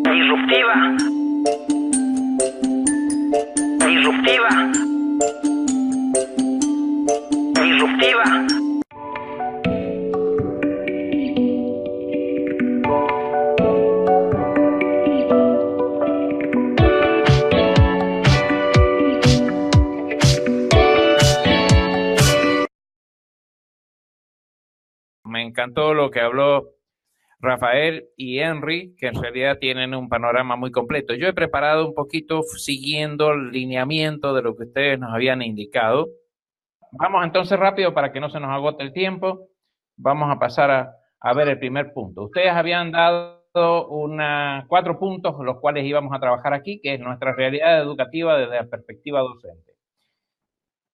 Disruptiva. Disruptiva. Disruptiva. Me encantó lo que habló Rafael y Henry, que en realidad tienen un panorama muy completo. Yo he preparado un poquito siguiendo el lineamiento de lo que ustedes nos habían indicado. Vamos entonces rápido para que no se nos agote el tiempo. Vamos a pasar a ver el primer punto. Ustedes habían dado 4 puntos, los cuales íbamos a trabajar aquí, que es nuestra realidad educativa desde la perspectiva docente.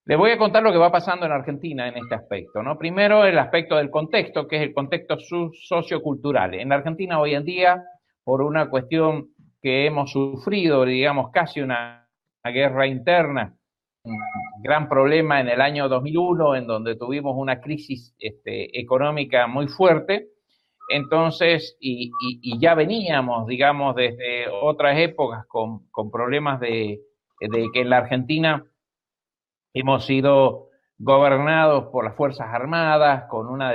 Les voy a contar lo que va pasando en Argentina en este aspecto, ¿no? Primero, el aspecto del contexto, que es el contexto sociocultural. En Argentina hoy en día, por una cuestión que hemos sufrido, digamos, casi una guerra interna, un gran problema en el año 2001, en donde tuvimos una crisis económica muy fuerte. Entonces, y ya veníamos, digamos, desde otras épocas con problemas de que en la Argentina hemos sido gobernados por las Fuerzas Armadas, con una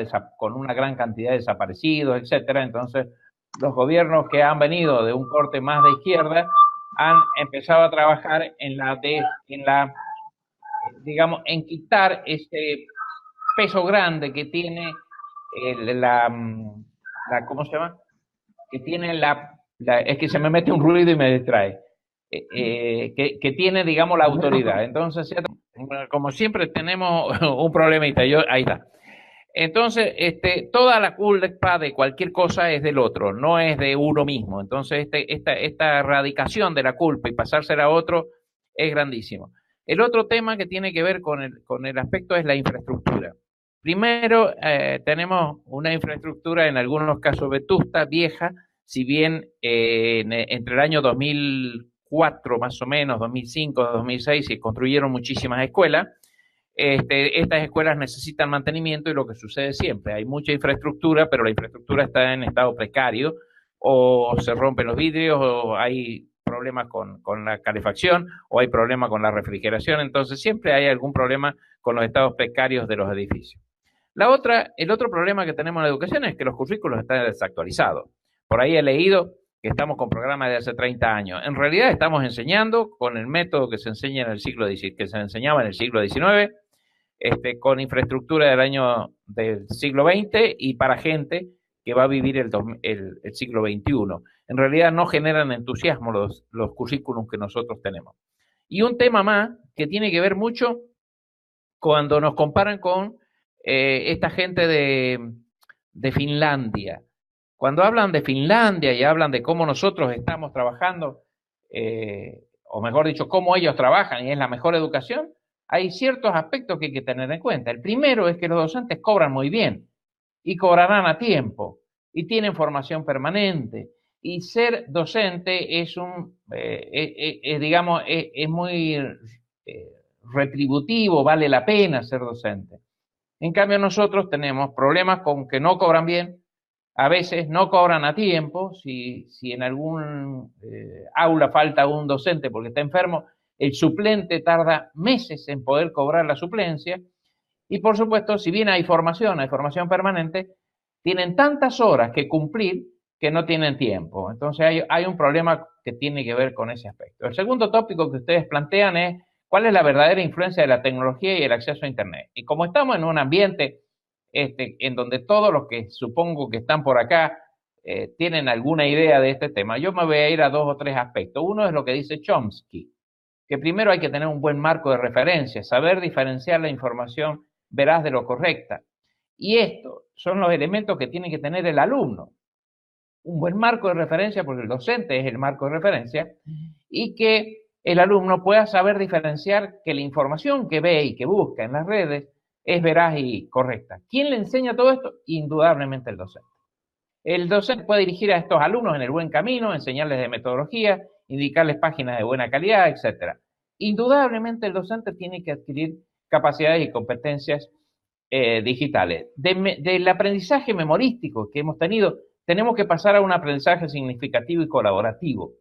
gran cantidad de desaparecidos, etcétera. Entonces, los gobiernos que han venido de un corte más de izquierda han empezado a trabajar digamos, en quitar ese peso grande que tiene ¿cómo se llama? Que tiene es que se me mete un ruido y me distrae. Que tiene, digamos, la autoridad. Entonces, como siempre tenemos un problemita, ahí está. Entonces, toda la culpa de cualquier cosa es del otro, no es de uno mismo. Entonces, esta erradicación de la culpa y pasársela a otro es grandísimo. El otro tema que tiene que ver con el aspecto es la infraestructura. Primero, tenemos una infraestructura en algunos casos vetusta, vieja, si bien entre el año 2004 más o menos, 2005, 2006 se construyeron muchísimas escuelas. Estas escuelas necesitan mantenimiento y lo que sucede siempre, hay mucha infraestructura, pero la infraestructura está en estado precario, o se rompen los vidrios, o hay problemas con la calefacción, o hay problemas con la refrigeración, entonces siempre hay algún problema con los estados precarios de los edificios. El otro problema que tenemos en la educación es que los currículos están desactualizados. Por ahí he leído que estamos con programas de hace 30 años. En realidad estamos enseñando con el método que se enseña en el que se enseñaba en el siglo XIX, con infraestructura del siglo XX y para gente que va a vivir el siglo XXI. En realidad no generan entusiasmo los currículums que nosotros tenemos. Y un tema más que tiene que ver mucho cuando nos comparan con esta gente de Finlandia. Cuando hablan de Finlandia y hablan de cómo nosotros estamos trabajando, o mejor dicho, cómo ellos trabajan y es la mejor educación, hay ciertos aspectos que hay que tener en cuenta. El primero es que los docentes cobran muy bien y cobrarán a tiempo y tienen formación permanente. Y ser docente es muy retributivo, vale la pena ser docente. En cambio, nosotros tenemos problemas con que no cobran bien, a veces no cobran a tiempo, si en algún aula falta un docente porque está enfermo, el suplente tarda meses en poder cobrar la suplencia, y por supuesto, si bien hay formación permanente, tienen tantas horas que cumplir que no tienen tiempo. Entonces hay un problema que tiene que ver con ese aspecto. El segundo tópico que ustedes plantean es cuál es la verdadera influencia de la tecnología y el acceso a Internet. Y como estamos en un ambiente en donde todos los que supongo que están por acá tienen alguna idea de este tema, yo me voy a ir a 2 o 3 aspectos. Uno es lo que dice Chomsky, que primero hay que tener un buen marco de referencia, saber diferenciar la información veraz de lo correcta. Y estos son los elementos que tiene que tener el alumno. Un buen marco de referencia, porque el docente es el marco de referencia, y que el alumno pueda saber diferenciar que la información que ve y que busca en las redes es veraz y correcta. ¿Quién le enseña todo esto? Indudablemente el docente. El docente puede dirigir a estos alumnos en el buen camino, enseñarles de metodología, indicarles páginas de buena calidad, etc. Indudablemente el docente tiene que adquirir capacidades y competencias digitales. Del aprendizaje memorístico que hemos tenido, tenemos que pasar a un aprendizaje significativo y colaborativo.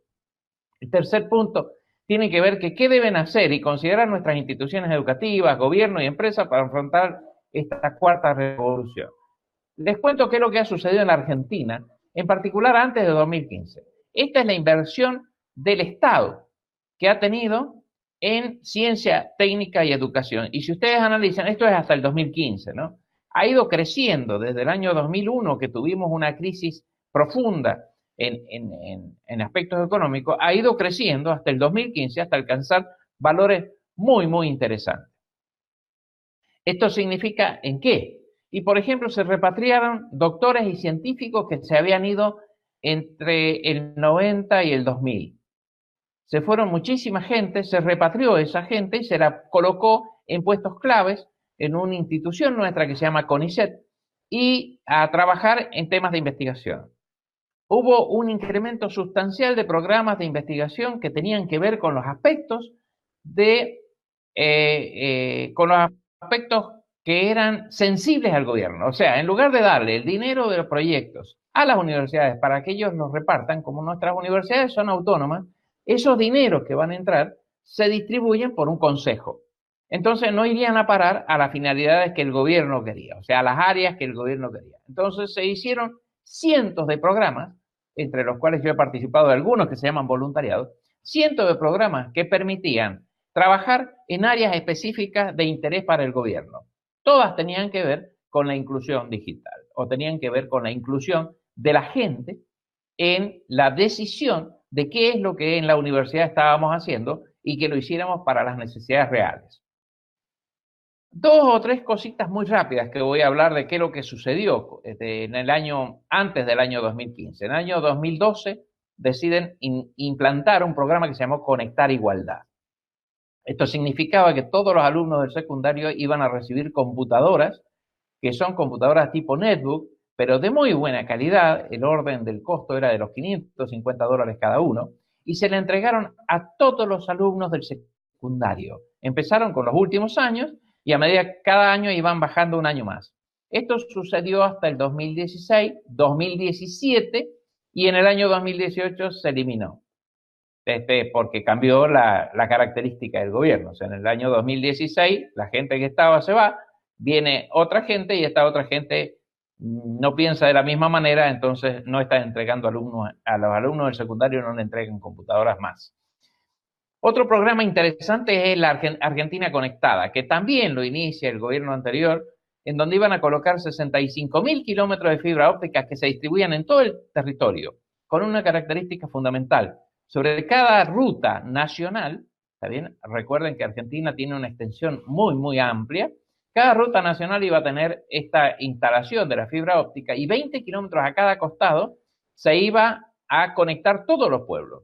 El tercer punto tiene que ver que qué deben hacer y considerar nuestras instituciones educativas, gobierno y empresas para afrontar esta cuarta revolución. Les cuento qué es lo que ha sucedido en la Argentina, en particular antes de 2015. Esta es la inversión del Estado que ha tenido en ciencia, técnica y educación. Y si ustedes analizan, esto es hasta el 2015, ¿no? Ha ido creciendo desde el año 2001, que tuvimos una crisis profunda en aspectos económicos, ha ido creciendo hasta el 2015, hasta alcanzar valores muy, muy interesantes. ¿Esto significa en qué? Y, por ejemplo, se repatriaron doctores y científicos que se habían ido entre el 90 y el 2000. Se fueron muchísima gente, se repatrió esa gente y se la colocó en puestos claves en una institución nuestra que se llama CONICET y a trabajar en temas de investigación. Hubo un incremento sustancial de programas de investigación que tenían que ver con los aspectos que eran sensibles al gobierno. O sea, en lugar de darle el dinero de los proyectos a las universidades para que ellos los repartan, como nuestras universidades son autónomas, esos dineros que van a entrar se distribuyen por un consejo. Entonces no irían a parar a las finalidades que el gobierno quería, o sea, a las áreas que el gobierno quería. Entonces se hicieron cientos de programas, entre los cuales yo he participado de algunos que se llaman voluntariados, cientos de programas que permitían trabajar en áreas específicas de interés para el gobierno. Todas tenían que ver con la inclusión digital o tenían que ver con la inclusión de la gente en la decisión de qué es lo que en la universidad estábamos haciendo y que lo hiciéramos para las necesidades reales. Dos o tres cositas muy rápidas que voy a hablar de qué es lo que sucedió en el año antes del año 2015. En el año 2012 deciden implantar un programa que se llamó Conectar Igualdad. Esto significaba que todos los alumnos del secundario iban a recibir computadoras, que son computadoras tipo netbook, pero de muy buena calidad. El orden del costo era de los $550 cada uno, y se le entregaron a todos los alumnos del secundario. Empezaron con los últimos años y a medida que cada año iban bajando un año más. Esto sucedió hasta el 2016, 2017 y en el año 2018 se eliminó. Porque cambió la característica del gobierno. O sea, en el año 2016 la gente que estaba se va, viene otra gente y esta otra gente no piensa de la misma manera, entonces no está entregando alumnos, a los alumnos del secundario no le entregan computadoras más. Otro programa interesante es la Argentina Conectada, que también lo inicia el gobierno anterior, en donde iban a colocar 65.000 kilómetros de fibra óptica que se distribuían en todo el territorio, con una característica fundamental. Sobre cada ruta nacional, ¿está bien? Recuerden que Argentina tiene una extensión muy, muy amplia. Cada ruta nacional iba a tener esta instalación de la fibra óptica y 20 kilómetros a cada costado se iba a conectar todos los pueblos,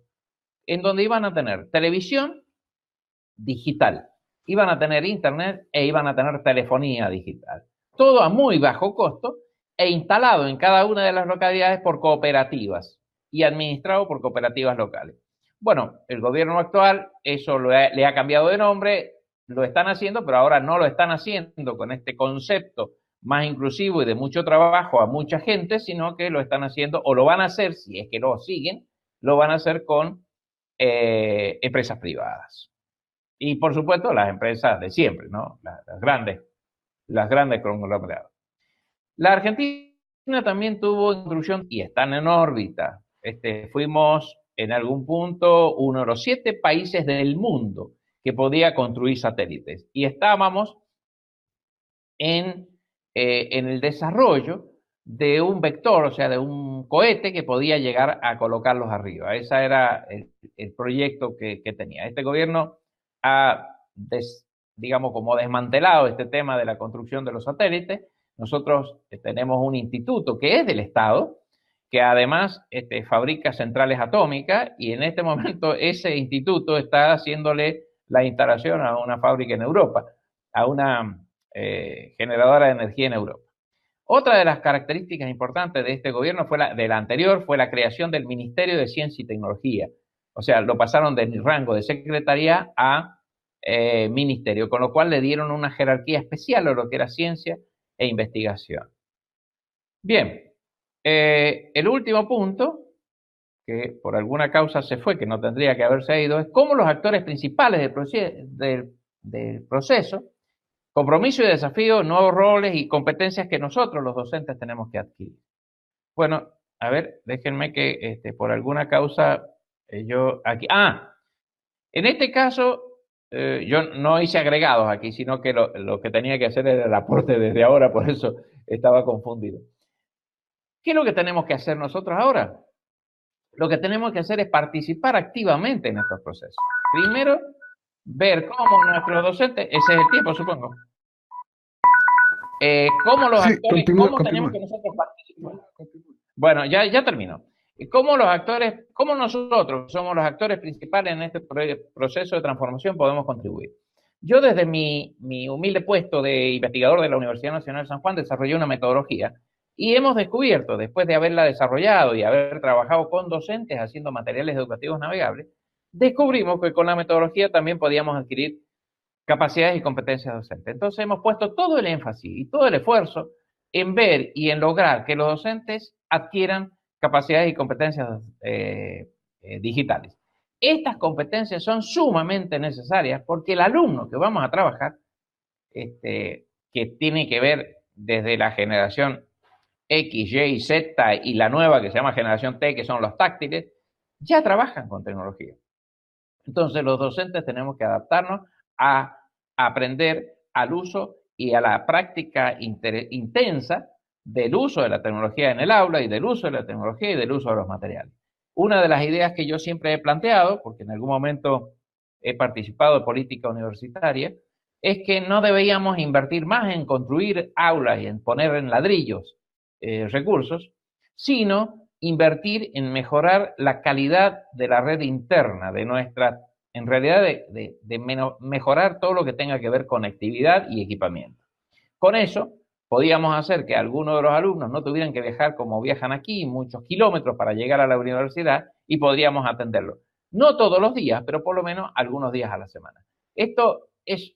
en donde iban a tener televisión digital, iban a tener internet e iban a tener telefonía digital. Todo a muy bajo costo e instalado en cada una de las localidades por cooperativas y administrado por cooperativas locales. Bueno, el gobierno actual eso le ha cambiado de nombre, lo están haciendo, pero ahora no lo están haciendo con este concepto más inclusivo y de mucho trabajo a mucha gente, sino que lo están haciendo, o lo van a hacer, si es que lo siguen, lo van a hacer con empresas privadas. Y por supuesto las empresas de siempre, ¿no? Las grandes conglomerados. La Argentina también tuvo inclusión y están en órbita. Fuimos en algún punto uno de los 7 países del mundo que podía construir satélites. Y estábamos en el desarrollo de un vector, o sea, de un cohete que podía llegar a colocarlos arriba. Ese era el proyecto que tenía. Este gobierno ha, digamos, como desmantelado este tema de la construcción de los satélites. Nosotros tenemos un instituto que es del Estado, que además fabrica centrales atómicas, y en este momento ese instituto está haciéndole la instalación a una fábrica en Europa, a una generadora de energía en Europa. Otra de las características importantes de este gobierno de la anterior fue la creación del Ministerio de Ciencia y Tecnología. O sea, lo pasaron del rango de secretaría a ministerio, con lo cual le dieron una jerarquía especial a lo que era ciencia e investigación. Bien, El último punto, que por alguna causa se fue, que no tendría que haberse ido, es cómo los actores principales del proceso, compromiso y desafío, nuevos roles y competencias que nosotros, los docentes, tenemos que adquirir. Bueno, a ver, déjenme que por alguna causa yo aquí. En este caso, yo no hice agregados aquí, sino que lo que tenía que hacer era el aporte desde ahora, por eso estaba confundido. ¿Qué es lo que tenemos que hacer nosotros ahora? Lo que tenemos que hacer es participar activamente en estos procesos. Primero, ver cómo nuestros docentes, ese es el tiempo, supongo, cómo los Sí, actores, cómo tenemos que nosotros participar. Bueno, ya termino. ¿Cómo los actores, cómo nosotros somos los actores principales en este proceso de transformación podemos contribuir? Yo desde mi humilde puesto de investigador de la Universidad Nacional de San Juan desarrollé una metodología y hemos descubierto, después de haberla desarrollado y haber trabajado con docentes haciendo materiales educativos navegables, descubrimos que con la metodología también podíamos adquirir capacidades y competencias docentes. Entonces hemos puesto todo el énfasis y todo el esfuerzo en ver y en lograr que los docentes adquieran capacidades y competencias digitales. Estas competencias son sumamente necesarias porque el alumno que vamos a trabajar, que tiene que ver desde la generación X, Y, Z y la nueva que se llama generación T, que son los táctiles, ya trabajan con tecnología. Entonces los docentes tenemos que adaptarnos a aprender al uso y a la práctica intensa del uso de la tecnología en el aula y del uso de la tecnología y del uso de los materiales. Una de las ideas que yo siempre he planteado, porque en algún momento he participado de política universitaria, es que no deberíamos invertir más en construir aulas y en poner en ladrillos recursos, sino invertir en mejorar la calidad de la red interna de nuestra, en realidad de mejorar todo lo que tenga que ver conectividad y equipamiento. Con eso podíamos hacer que algunos de los alumnos no tuvieran que viajar como viajan aquí, muchos kilómetros para llegar a la universidad y podríamos atenderlo. No todos los días, pero por lo menos algunos días a la semana. Esto es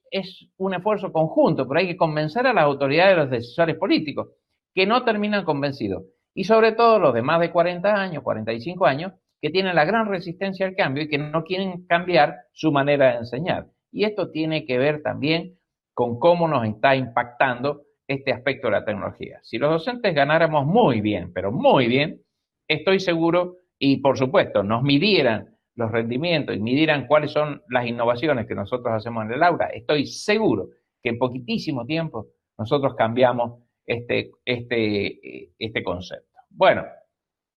un esfuerzo conjunto, pero hay que convencer a las autoridades y a los decisores políticos que no terminan convencidos. Y sobre todo los de más de 40 años, 45 años, que tienen la gran resistencia al cambio y que no quieren cambiar su manera de enseñar. Y esto tiene que ver también con cómo nos está impactando este aspecto de la tecnología. Si los docentes ganáramos muy bien, pero muy bien, estoy seguro, y por supuesto, nos midieran los rendimientos y midieran cuáles son las innovaciones que nosotros hacemos en el aula, estoy seguro que en poquitísimo tiempo nosotros cambiamos este concepto. Bueno,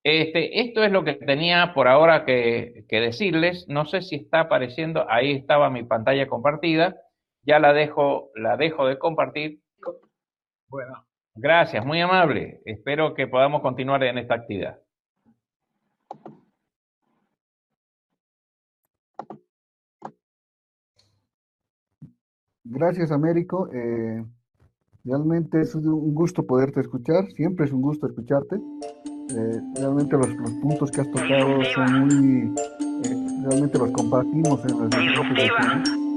esto es lo que tenía por ahora que decirles. No sé si está apareciendo, ahí estaba mi pantalla compartida, ya la dejo de compartir. Bueno, gracias, muy amable. Espero que podamos continuar en esta actividad. Gracias, Américo. Realmente es un gusto poderte escuchar. Siempre es un gusto escucharte. Realmente los puntos que has tocado son muy... realmente los compartimos en las diferentes regiones.